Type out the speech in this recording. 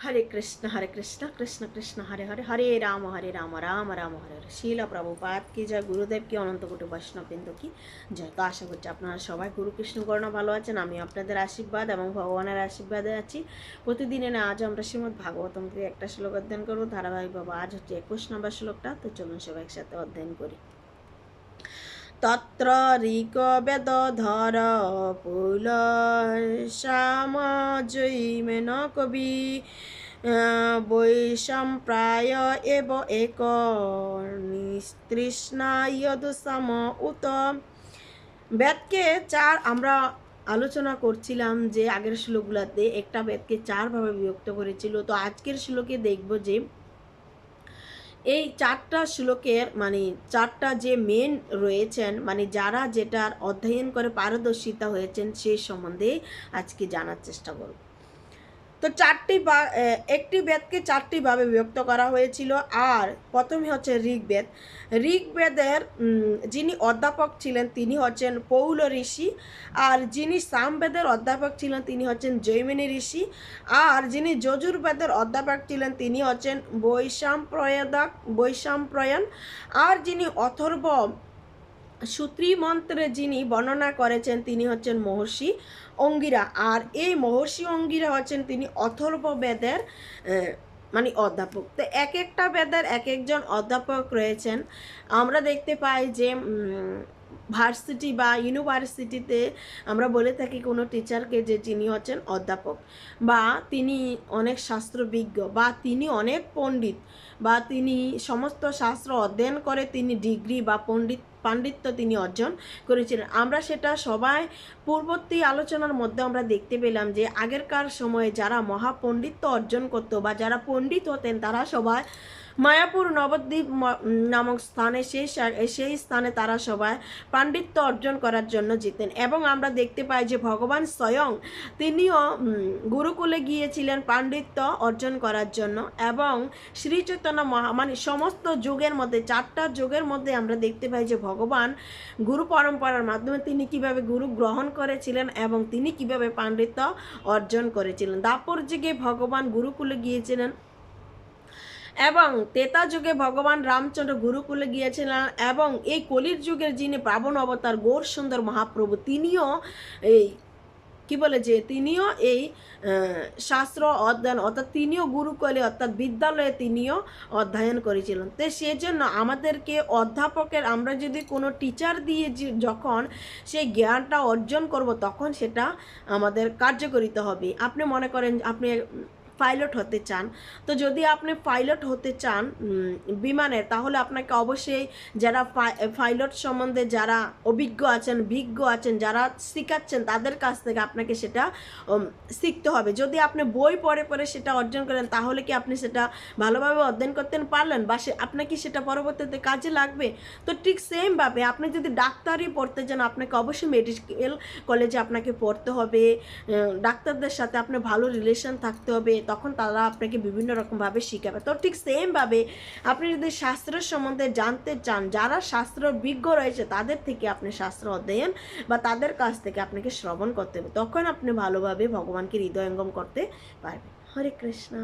হরে কৃষ্ণ কৃষ্ণ কৃষ্ণ হরে হরে হরে রাম রাম রাম হরে হরে। শিলা প্রভুপাদ কি জয়, গুরুদেব কি, অনন্ত কোটি বৈষ্ণববৃন্দ কি জয়। তো আশা করছি আপনারা সবাই গুরু কৃষ্ণ করুণা ভালো আছেন। আমি আপনাদের আশীর্বাদ এবং ভগবানের আশীর্বাদে আছি। প্রতিদিনে না আজ আমরা শ্রীমদ্ ভাগবতম থেকে একটা শ্লোক অধ্যয়ন করবো ধারাবাহিকভাবে। আজ হচ্ছে 21 নম্বর শ্লোকটা। তো চলুন সবাই একসাথে অধ্যয়ন করি। তত্র ঋগ্বেদধর পুল সামজৈমেন কবি বৈশম্প্রায় এব এক নিস্তৃষ্ণায়দুসম উত। বেদকে চার আমরা আলোচনা করছিলাম যে আগের শ্লোকগুলোতে একটা বেদকে চারভাবে বিভক্ত করেছিল। তো আজকের শ্লোকে দেখব যে এই চারটা শ্লোকের মানে চারটা যে মেন রয়েছেন, মানে যারা যেটার অধ্যয়ন করে পারদর্শিতা হয়েছেন সেই সম্বন্ধে আজকে জানার চেষ্টা করব। তো একটি বেদকে চারটি ভাবে বিভক্ত করা হয়েছিল। আর প্রথমে হচ্ছে ঋগ্বেদ। ঋগ্বেদের যিনি অধ্যাপক ছিলেন তিনি হচ্ছেন পৌল ঋষি। আর যিনি সামবেদের অধ্যাপক ছিলেন তিনি হচ্ছেন জৈমিনী ঋষি। আর যিনি যজুর্বেদের অধ্যাপক ছিলেন তিনি হচ্ছেন বৈশাম্প্রয়ন। আর যিনি অথর্ব সূত্রী মন্ত্রে যিনি বর্ণনা করেছেন তিনি হচ্ছেন মহর্ষি অঙ্গিরা। আর এই মহর্ষি অঙ্গিরা হচ্ছেন তিনি অথর্ব বেদের মানে অধ্যাপক। তো এক একটা বেদের এক একজন অধ্যাপক রয়েছেন। আমরা দেখতে পাই যে ভার্সিটি বা ইউনিভার্সিটিতে আমরা বলে থাকি কোনো টিচারকে যে তিনি হচ্ছেন অধ্যাপক, বা তিনি অনেক শাস্ত্রবিজ্ঞ, বা তিনি অনেক পণ্ডিত, বা তিনি সমস্ত শাস্ত্র অধ্যয়ন করে তিনি ডিগ্রি বা পাণ্ডিত্য তিনি অর্জন করেছিলেন। আমরা সেটা সবাই পূর্ববর্তী আলোচনার মধ্যে আমরা দেখতে পেলাম যে আগেরকার সময়ে যারা মহাপণ্ডিত্য অর্জন করতো বা যারা পণ্ডিত হতেন তারা সবাই মায়াপুর নবদ্বীপ নামক স্থানে সেই স্থানে তারা সবাই পাণ্ডিত্য অর্জন করার জন্য যেতেন। এবং আমরা দেখতে পাই যে ভগবান স্বয়ং তিনিও গুরুকুলে গিয়েছিলেন পাণ্ডিত্য অর্জন করার জন্য। এবং শ্রী চৈতন্য মানে সমস্ত যুগের মধ্যে চারটা যুগের মধ্যে আমরা দেখতে পাই যে ভগবান গুরু পরম্পরার মাধ্যমে তিনি কিভাবে গুরু গ্রহণ করেছিলেন এবং তিনি কিভাবে পাণ্ডিত্য অর্জন করেছিলেন। দাপর যুগে ভগবান গুরুকুলে গিয়েছিলেন এবং তেতা যুগে ভগবান রামচন্দ্র গুরুকুলে গিয়েছিলেন। এবং এই কলির যুগের যিনি পাবন অবতার গৌর সুন্দর মহাপ্রভু তিনিও এই তিনিও এই শাস্ত্র অধ্যয়ন অর্থাৎ তিনিও গুরুকুলে অর্থাৎ বিদ্যালয়ে তিনিও অধ্যয়ন করেছিলেন। তো সেজন্য আমাদেরকে অধ্যাপকের আমরা যদি কোনো টিচার দিয়ে যখন সেই জ্ঞানটা অর্জন করব তখন সেটা আমাদের কার্যকরিত হবে। আপনি মনে করেন আপনি পাইলট হতে চান, তো যদি আপনি পাইলট হতে চান বিমানের, তাহলে আপনাকে অবশ্যই যারা পাইলট সম্বন্ধে যারা অভিজ্ঞ আছেন বিজ্ঞ আছেন যারা শেখাচ্ছেন তাদের কাছ থেকে আপনাকে সেটা শিখতে হবে। যদি আপনি বই পড়ে পড়ে সেটা অর্জন করেন তাহলে কি আপনি সেটা ভালোভাবে অধ্যয়ন করতে পারলেন বা আপনাকে সেটা পরবর্তীতে কাজে লাগবে? তো ঠিক সেমভাবে আপনি যদি ডাক্তারি পড়তে চান আপনাকে অবশ্যই মেডিকেল কলেজে আপনাকে পড়তে হবে, ডাক্তারদের সাথে আপনার ভালো রিলেশন থাকতে হবে, তখন তারা আপনাকে বিভিন্ন রকমভাবে শিখাবে। তো ঠিক সেমভাবে আপনি যদি শাস্ত্রের সম্বন্ধে জানতে চান যারা শাস্ত্র বিজ্ঞ রয়েছে তাদের থেকে আপনি শাস্ত্র অধ্যয়ন বা তাদের কাছ থেকে আপনাকে শ্রবণ করতে হবে, তখন আপনি ভালোভাবে ভগবানকে হৃদয়ঙ্গম করতে পারবেন। হরে কৃষ্ণ।